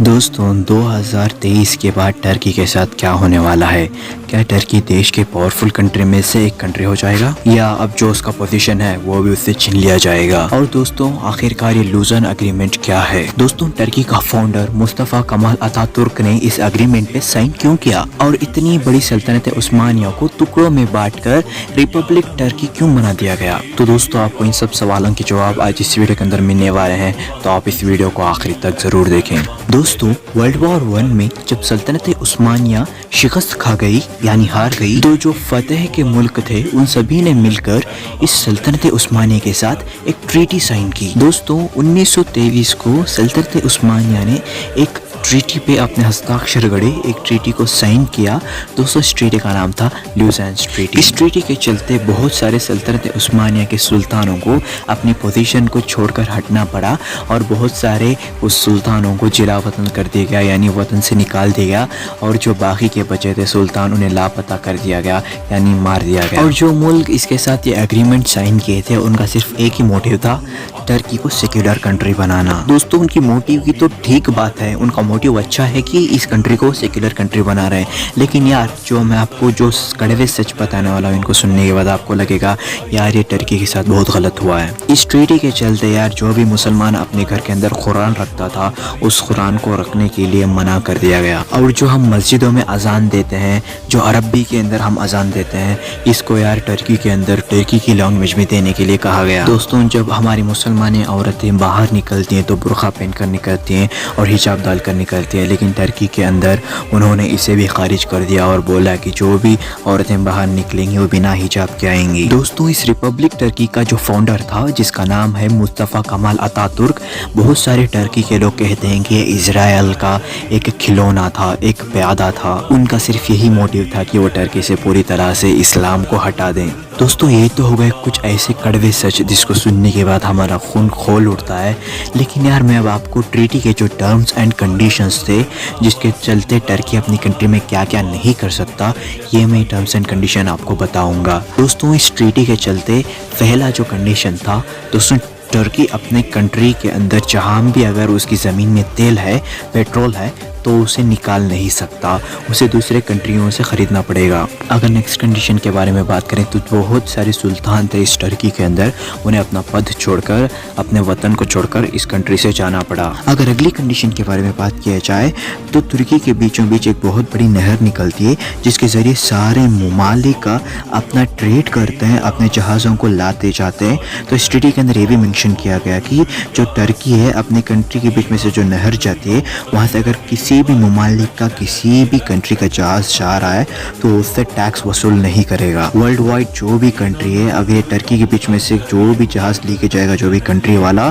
दोस्तों 2023 के बाद टर्की के साथ क्या होने वाला है? क्या टर्की देश के पावरफुल कंट्री में से एक कंट्री हो जाएगा या अब जो उसका पोजीशन है वो भी उससे छीन लिया जाएगा? और दोस्तों आखिरकार ये लूजन एग्रीमेंट क्या है? दोस्तों टर्की का फाउंडर मुस्तफा कमाल अतातुर्क ने इस एग्रीमेंट पे साइन क्यों किया और इतनी बड़ी सल्तनत उस्मानिया को टुकड़ों में बांटकर रिपब्लिक टर्की क्यों बना दिया गया? तो दोस्तों आपको इन सब सवालों के जवाब आज इस वीडियो के अंदर मिलने वाले हैं, तो आप इस वीडियो को आखिरी तक जरूर देखें। दोस्तों वर्ल्ड वॉर 1 में जब सल्तनत उस्मानिया शिकस्त खा गई यानी हार गई, तो जो फतेह के मुल्क थे उन सभी ने मिलकर इस सल्तनत उस्मानिया के साथ एक ट्रीटी साइन की। दोस्तों 1923 को सल्तनत उस्मानिया ने एक ट्रीटी पे अपने हस्ताक्षर गड़े, एक ट्रीटी को साइन किया। दोस्तों इस ट्रीटी का नाम था लूजन ट्रीटी। इस ट्रीटी के चलते बहुत सारे सल्तनत उस्मानिया के सुल्तानों को अपनी पोजीशन को छोड़कर हटना पड़ा और बहुत सारे उस सुल्तानों को जिला वतन कर दिया गया यानी वतन से निकाल दिया गया, और जो बाकी के बचे थे सुल्तान उन्हें लापता कर दिया गया यानी मार दिया गया। और जो मुल्क इसके साथ ये एग्रीमेंट साइन किए थे उनका सिर्फ एक ही मोटिव था, टर्की को सेक्युलर कंट्री बनाना। दोस्तों उनकी मोटिव की तो ठीक बात है, उनका मोटिव अच्छा है कि इस कंट्री को सेक्युलर कंट्री बना रहे हैं, लेकिन यार जो मैं आपको जो कड़वे सच बताने वाला हूँ इनको सुनने के बाद आपको लगेगा यार ये टर्की के साथ बहुत गलत हुआ है। इस ट्रीटी के चलते यार जो भी मुसलमान अपने घर के अंदर कुरान रखता था उस कुरान को रखने के लिए मना कर दिया गया। और जो हम मस्जिदों में अजान देते हैं, जो अरबी के अंदर हम अजान देते हैं, इसको यार टर्की के अंदर टर्की की लैंग्वेज में देने के लिए कहा गया। दोस्तों जब हमारी मुसलमान औरतें बाहर निकलती हैं तो बुर्का पहन कर निकलती हैं और हिजाब डाल कर निकलती हैं, लेकिन टर्की के अंदर उन्होंने इसे भी खारिज कर दिया और बोला कि जो भी औरतें बाहर निकलेंगी वो बिना हिजाब के आएंगी। दोस्तों इस रिपब्लिक टर्की का जो फाउंडर था जिसका नाम है मुस्तफा कमाल अतातुर्क, बहुत सारे टर्की के लोग कहते हैं कि इजराइल का एक खिलौना था, एक प्यादा था। उनका सिर्फ यही मोटिव था कि वो टर्की से पूरी तरह से इस्लाम को हटा दें। दोस्तों ये तो हो गए कुछ ऐसे कड़वे सच जिसको सुनने के बाद हमारा खून खोल उठता है, लेकिन यार मैं अब आपको ट्रीटी के जो टर्म्स एंड कंडीशंस थे जिसके चलते टर्की अपनी कंट्री में क्या क्या नहीं कर सकता, ये मैं टर्म्स एंड कंडीशन आपको बताऊंगा। दोस्तों इस ट्रीटी के चलते पहला जो कंडीशन था, दोस्तों टर्की अपने कंट्री के अंदर जहाँ भी अगर उसकी ज़मीन में तेल है, पेट्रोल है, तो उसे निकाल नहीं सकता, उसे दूसरे कंट्रियों से ख़रीदना पड़ेगा। अगर नेक्स्ट कंडीशन के बारे में बात करें तो बहुत सारे सुल्तान थे इस टर्की के अंदर, उन्हें अपना पद छोड़कर अपने वतन को छोड़कर इस कंट्री से जाना पड़ा। अगर अगली कंडीशन के बारे में बात किया जाए तो तुर्की के बीचों बीच एक बहुत बड़ी नहर निकलती है जिसके ज़रिए सारे ममालिक अपना ट्रेड करते हैं, अपने जहाज़ों को लाते जाते हैं। तो इस ट्रीटी के अंदर ये भी मेंशन किया गया कि जो टर्की है अपनी कंट्री के बीच में से जो नहर जाती है वहाँ से अगर किसी भी ममालिक का किसी भी कंट्री का जहाज जा रहा है तो उससे टैक्स वसूल नहीं करेगा। वर्ल्ड वाइड जो भी कंट्री है अगर ये टर्की के बीच में से जो भी जहाज लेके जाएगा, जो भी कंट्री वाला,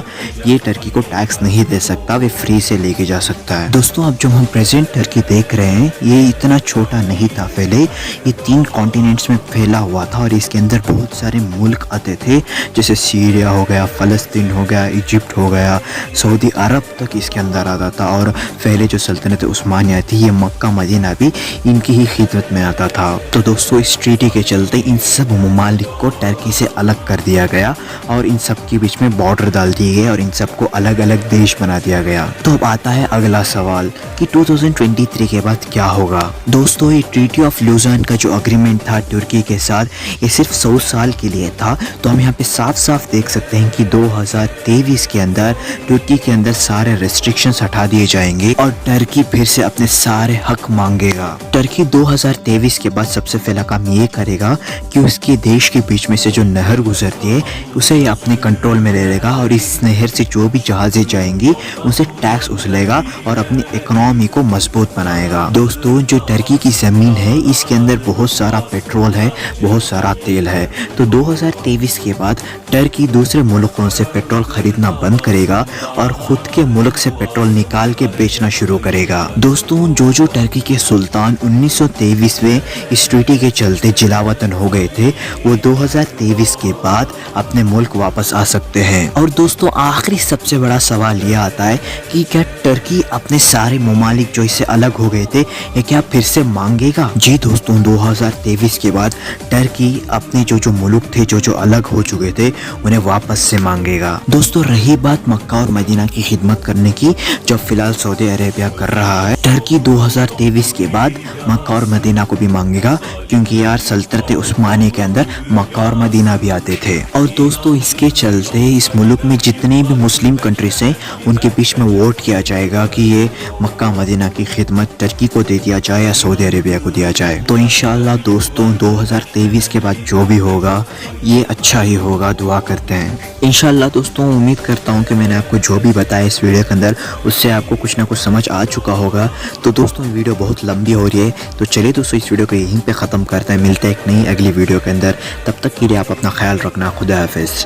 ये टर्की को टैक्स नहीं दे सकता, वे फ्री से लेके जा सकता है। दोस्तों अब जो हम प्रेजेंट टर्की देख रहे हैं ये इतना छोटा नहीं था, पहले ये 3 कॉन्टिनेंट्स में फैला हुआ था और इसके अंदर बहुत सारे मुल्क आते थे, जैसे सीरिया हो गया, फ़लस्तीन हो गया, इजिप्ट हो गया, सऊदी अरब तक इसके अंदर आता था। और पहले जो सल्तनत उस्मानिया थी ये मक्का मदीना भी इनकी ही खिदमत में आता था। तो दोस्तों इस ट्रीटी के चलते इन सब ममालिक को टर्की से अलग कर दिया गया और इन सब के बीच में बॉर्डर डाल दिए गए और इन सबको अलग अलग देश बना दिया गया। तो अब आता है अगला सवाल कि 2023 के बाद क्या होगा। दोस्तों ये ट्रीटी ऑफ लूजन का जो अग्रीमेंट था तुर्की के साथ, ये सिर्फ 100 साल के लिए था। तो हम यहाँ पे साफ साफ देख सकते हैं कि 2023 के अंदर तुर्की के अंदर सारे रेस्ट्रिक्शंस हटा दिए जाएंगे और टर्की फिर से अपने सारे हक मांगेगा। टर्की 2023 के बाद सबसे पहला काम ये करेगा कि उसके देश के बीच में से जो नहर गुजरती है उसे ये अपने कंट्रोल में ले लेगा और इस नहर से जो भी जहाजें जाएंगी उनसे टैक्स वसूलेगा और अपनी इकोनॉमी को मजबूत बनाएगा। दोस्तों जो टर्की की ज़मीन है इसके अंदर बहुत सारा पेट्रोल है, बहुत सारा तेल है। तो 2023 के बाद टर्की दूसरे मुल्कों से पेट्रोल खरीदना बंद करेगा और ख़ुद के मुल्क से पेट्रोल निकाल के बेचना शुरू करेगा। گا۔ دوستوں جو ٹرکی کے سلطان 1923ویں اس ٹریٹی کے چلتے جلا وطن ہو گئے تھے وہ 2023 کے بعد اپنے ملک واپس آ سکتے ہیں۔ اور دوستوں آخری سب سے بڑا سوال یہ آتا ہے کہ کیا ٹرکی اپنے سارے ممالک جو اس سے الگ ہو گئے تھے یہ کیا پھر سے مانگے گا؟ جی دوستوں 2023 کے بعد ٹرکی اپنے جو ملک تھے جو الگ ہو چکے تھے انہیں واپس سے مانگے گا۔ دوستوں رہی بات مکہ اور مدینہ کی خدمت کرنے کی جو فی الحال سعودی عربیہ کر رہا ہے، ٹرکی 2023 کے بعد مکہ اور مدینہ کو بھی مانگے گا، کیونکہ یار سلطنت عثمانیہ کے اندر مکہ اور مدینہ بھی آتے تھے۔ اور دوستوں اس کے چلتے اس ملک میں جتنے بھی مسلم کنٹریز ہیں ان کے بیچ میں ووٹ کیا جائے گا کہ یہ مکہ مدینہ کی خدمت ٹرکی کو دے دیا جائے یا سعودی عربیہ کو دیا جائے۔ تو انشاءاللہ دوستوں 2023 کے بعد جو بھی ہوگا یہ اچھا ہی ہوگا، دعا کرتے ہیں۔ انشاءاللہ دوستوں امید کرتا ہوں کہ میں نے آپ کو جو بھی بتایا اس ویڈیو کے اندر اس سے آپ کو کچھ نہ کچھ سمجھ آ چکا ہوگا۔ تو دوستوں ویڈیو بہت لمبی ہو رہی ہے تو چلیے دوستوں اس ویڈیو کو یہیں پہ ختم کرتے ہیں، ملتے ہیں ایک نئی اگلی ویڈیو کے اندر، تب تک کے لیے آپ اپنا خیال رکھنا، خدا حافظ۔